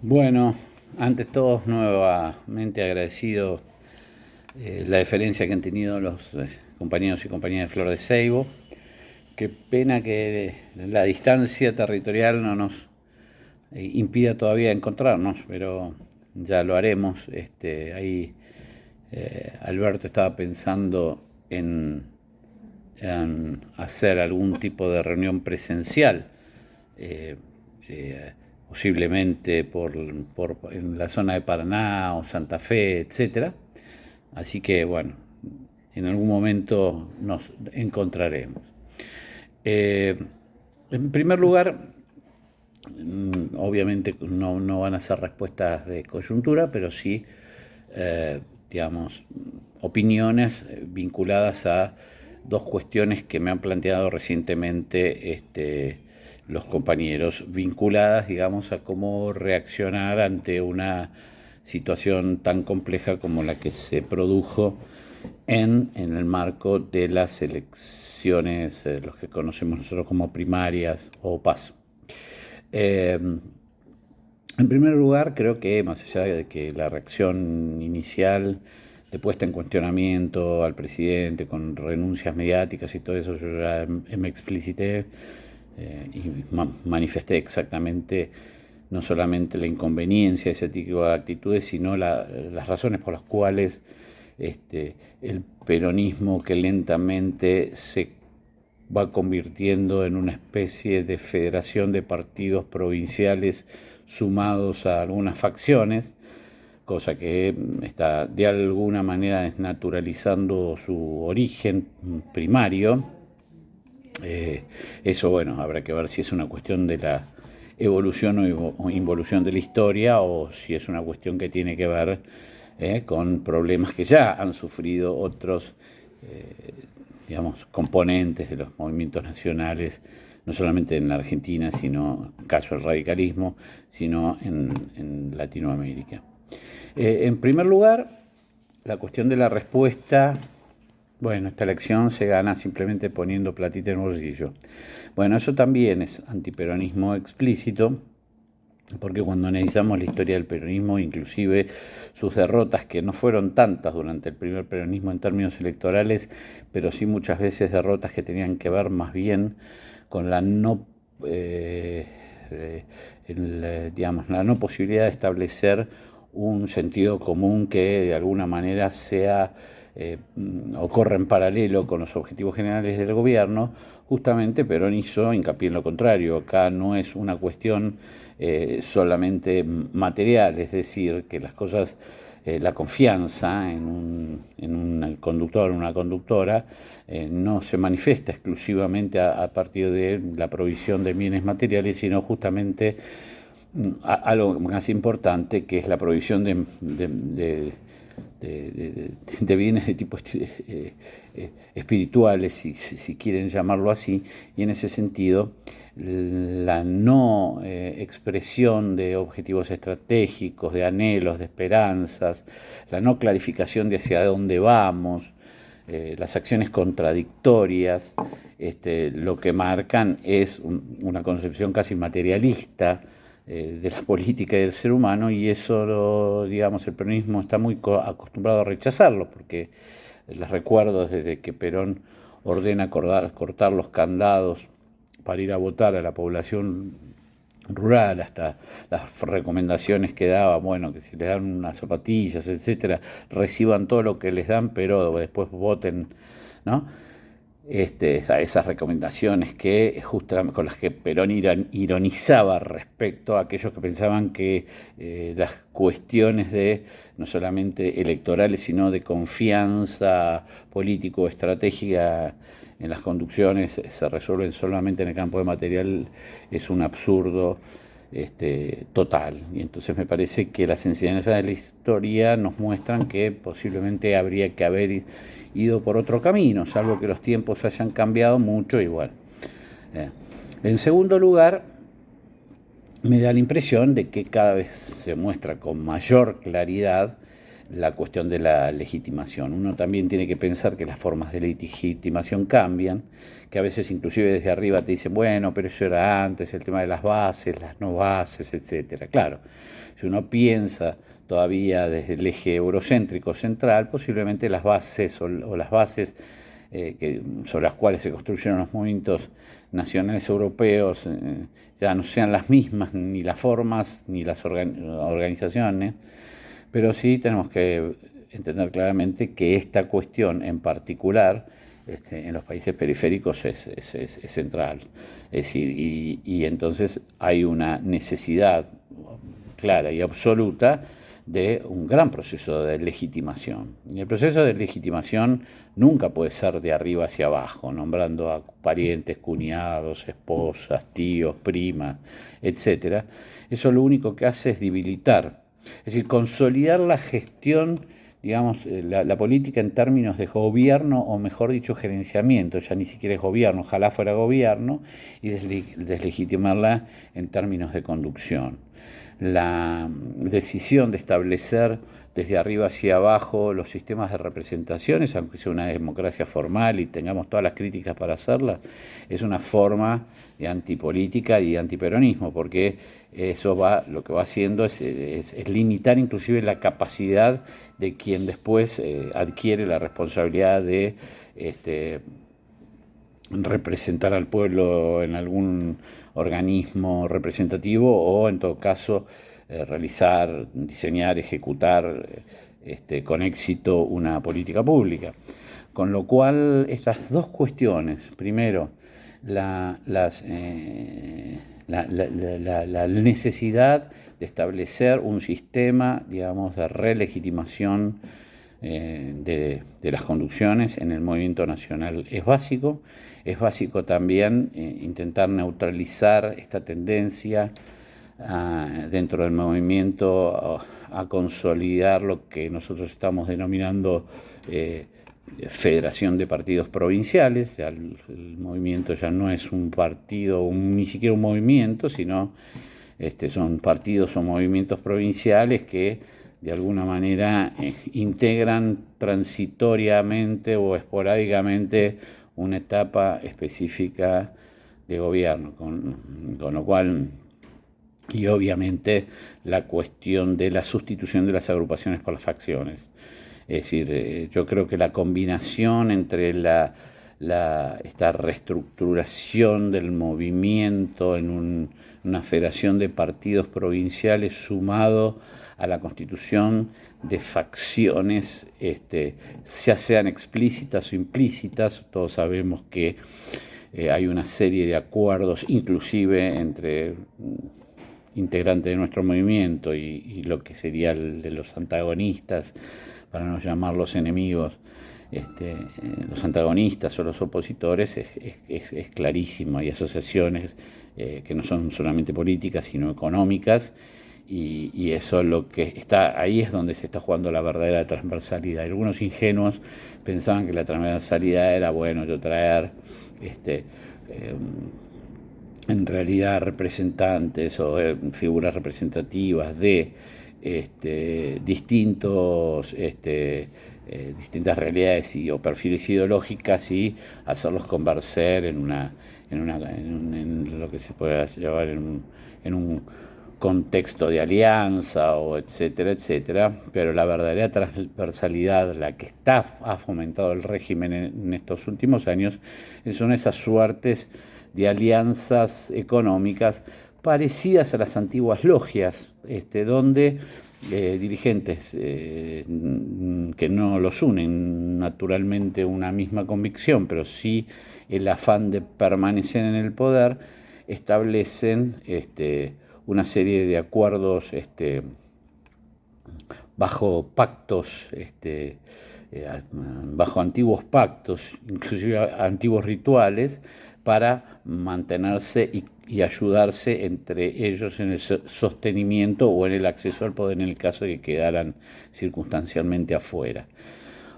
Bueno, ante todo, nuevamente agradecido la deferencia que han tenido los compañeros y compañeras de Flor de Seibo. Qué pena que la distancia territorial no nos impida todavía encontrarnos, pero ya lo haremos. Ahí Alberto estaba pensando en hacer algún tipo de reunión presencial, eh, eh, posiblemente en la zona de Paraná o Santa Fe, etcétera. Así que bueno, en algún momento nos encontraremos. Eh, en primer lugar, obviamente no van a ser respuestas de coyuntura, pero sí, eh, digamos, opiniones vinculadas a dos cuestiones que me han planteado recientemente los compañeros, vinculadas, digamos, a cómo reaccionar ante una situación tan compleja como la que se produjo en el marco de las elecciones, los que conocemos nosotros como primarias o PASO. Eh, en primer lugar, creo que más allá de que la reacción inicial de puesta en cuestionamiento al presidente con renuncias mediáticas y todo eso, yo ya me explicité y manifesté exactamente no solamente la inconveniencia de ese tipo de actitudes, sino las razones por las cuales el peronismo que lentamente se va convirtiendo en una especie de federación de partidos provinciales sumados a algunas facciones, cosa que está de alguna manera desnaturalizando su origen primario. Eso, bueno, habrá que ver si es una cuestión de la evolución o involución de la historia o si es una cuestión que tiene que ver con problemas que ya han sufrido otros, digamos, componentes de los movimientos nacionales, no solamente en la Argentina, sino, caso del radicalismo, sino en Latinoamérica. En primer lugar, la cuestión de la respuesta. Bueno, esta elección se gana simplemente poniendo platita en el bolsillo. Bueno, eso también es antiperonismo explícito, porque cuando analizamos la historia del peronismo, inclusive sus derrotas, que no fueron tantas durante el primer peronismo en términos electorales, pero sí muchas veces derrotas que tenían que ver más bien con la no, digamos, la no posibilidad de establecer un sentido común que de alguna manera sea o corra en paralelo con los objetivos generales del gobierno. Justamente Perón hizo hincapié en lo contrario. Acá no es una cuestión solamente material, es decir, que las cosas, la confianza en un conductor o una conductora no se manifiesta exclusivamente a partir de la provisión de bienes materiales, sino justamente algo más importante, que es la provisión de bienes de tipo espirituales, si quieren llamarlo así, y en ese sentido la no expresión de objetivos estratégicos, de anhelos, de esperanzas, la no clarificación de hacia dónde vamos, las acciones contradictorias, lo que marcan es una concepción casi materialista de la política y del ser humano, y eso, digamos, el peronismo está muy acostumbrado a rechazarlo, porque les recuerdo desde que Perón ordena cortar los candados para ir a votar a la población rural, hasta las recomendaciones que daba, bueno, que si les dan unas zapatillas, etcétera, reciban todo lo que les dan, pero después voten, ¿no? Esas recomendaciones que justamente con las que Perón ironizaba respecto a aquellos que pensaban que las cuestiones de no solamente electorales, sino de confianza político-estratégica en las conducciones se resuelven solamente en el campo de material, es un absurdo total. Y entonces me parece que las enseñanzas de la historia nos muestran que posiblemente habría que haber ido por otro camino, salvo que los tiempos hayan cambiado mucho y bueno. En segundo lugar, me da la impresión de que cada vez se muestra con mayor claridad la cuestión de la legitimación. Uno también tiene que pensar que las formas de legitimación cambian, que a veces inclusive desde arriba te dicen, bueno, pero eso era antes, el tema de las bases, las no bases, etcétera. Claro, si uno piensa todavía desde el eje eurocéntrico central, posiblemente las bases o las bases sobre las cuales se construyeron los movimientos nacionales europeos ya no sean las mismas, ni las formas, ni las organizaciones, pero sí tenemos que entender claramente que esta cuestión en particular en los países periféricos es central. Es decir, y entonces hay una necesidad clara y absoluta de un gran proceso de legitimación. Y el proceso de legitimación nunca puede ser de arriba hacia abajo, nombrando a parientes, cuñados, esposas, tíos, primas, etc. Eso lo único que hace es debilitar, es decir, consolidar la gestión, digamos, la política en términos de gobierno, o mejor dicho, gerenciamiento. Ya ni siquiera es gobierno, ojalá fuera gobierno, y deslegitimarla en términos de conducción. La decisión de establecer desde arriba hacia abajo los sistemas de representaciones, aunque sea una democracia formal y tengamos todas las críticas para hacerla, es una forma de antipolítica y antiperonismo, porque eso lo que va haciendo es limitar inclusive la capacidad de quien después adquiere la responsabilidad de representar al pueblo en algún organismo representativo, o en todo caso realizar, diseñar, ejecutar con éxito una política pública. Con lo cual, estas dos cuestiones, primero, la necesidad de establecer un sistema, digamos, de relegitimación de las conducciones en el movimiento nacional es básico. Es básico también intentar neutralizar esta tendencia dentro del movimiento a consolidar lo que nosotros estamos denominando federación de partidos provinciales. Ya el movimiento ya no es un partido, ni siquiera un movimiento, sino son partidos o movimientos provinciales que de alguna manera integran transitoriamente o esporádicamente una etapa específica de gobierno, con lo cual, y obviamente la cuestión de la sustitución de las agrupaciones por las facciones. Es decir, yo creo que la combinación entre esta reestructuración del movimiento en una federación de partidos provinciales sumado a la constitución de facciones, ya sean explícitas o implícitas. Todos sabemos que hay una serie de acuerdos, inclusive entre integrantes de nuestro movimiento y lo que sería el de los antagonistas, para no llamarlos enemigos. Los antagonistas o los opositores es clarísimo. Hay asociaciones que no son solamente políticas, sino económicas, y eso es lo que está ahí, es donde se está jugando la verdadera transversalidad. Algunos ingenuos pensaban que la transversalidad era, bueno, yo traer en realidad representantes o figuras representativas de distintas realidades o perfiles ideológicas, y hacerlos conversar en lo que se puede llamar en un contexto de alianza, o etcétera, etcétera. Pero la verdadera transversalidad, la que ha fomentado el régimen en estos últimos años, son esas suertes de alianzas económicas parecidas a las antiguas logias, donde dirigentes que no los unen naturalmente una misma convicción, pero sí el afán de permanecer en el poder, establecen una serie de acuerdos bajo pactos, bajo antiguos pactos, inclusive antiguos rituales, para mantenerse y ayudarse entre ellos en el sostenimiento o en el acceso al poder, en el caso de que quedaran circunstancialmente afuera.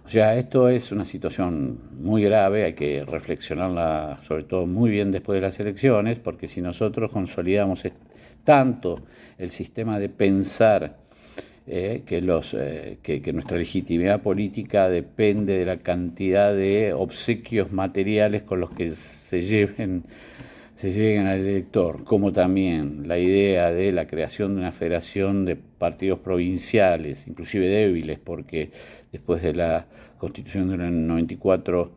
O sea, esto es una situación muy grave, hay que reflexionarla sobre todo muy bien después de las elecciones, porque si nosotros consolidamos tanto el sistema de pensar que nuestra legitimidad política depende de la cantidad de obsequios materiales con los que se lleguen al elector, como también la idea de la creación de una federación de partidos provinciales, inclusive débiles, porque después de la Constitución del 94,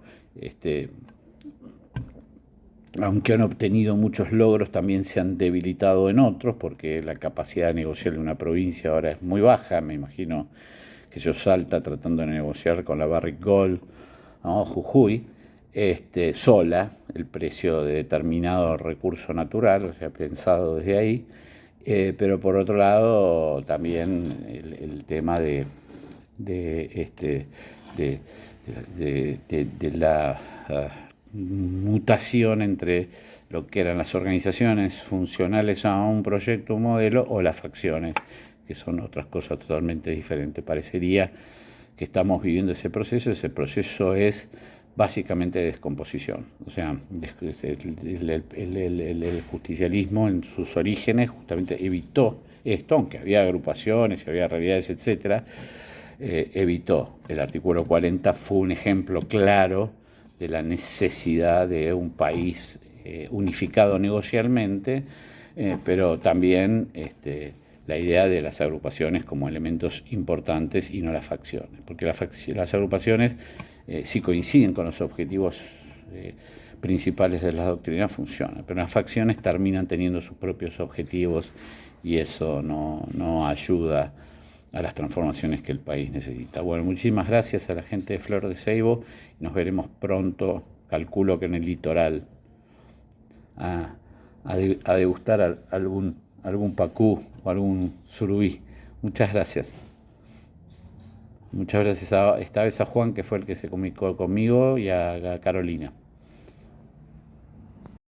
aunque han obtenido muchos logros, también se han debilitado en otros, porque la capacidad de negociar de una provincia ahora es muy baja. Me imagino que yo Salta tratando de negociar con la Barrick Gold, ¿no? Jujuy, sola, el precio de determinado recurso natural, o sea, pensado desde ahí. Pero por otro lado, también el tema de, de, de la mutación entre lo que eran las organizaciones funcionales a un proyecto, un modelo, o las facciones, que son otras cosas totalmente diferentes. Parecería que estamos viviendo ese proceso es básicamente descomposición. O sea, el justicialismo en sus orígenes justamente evitó esto, aunque había agrupaciones, había realidades, etcétera, evitó. El artículo 40 fue un ejemplo claro de la necesidad de un país unificado negocialmente, pero también la idea de las agrupaciones como elementos importantes y no las facciones, porque las agrupaciones, si coinciden con los objetivos principales de la doctrina, funcionan, pero las facciones terminan teniendo sus propios objetivos y eso no ayuda a las transformaciones que el país necesita. Bueno, muchísimas gracias a la gente de Flor de Seibo. Nos veremos pronto, calculo que en el litoral, a degustar algún pacú o algún surubí. Muchas gracias. Muchas gracias esta vez a Juan, que fue el que se comunicó conmigo, y a Carolina.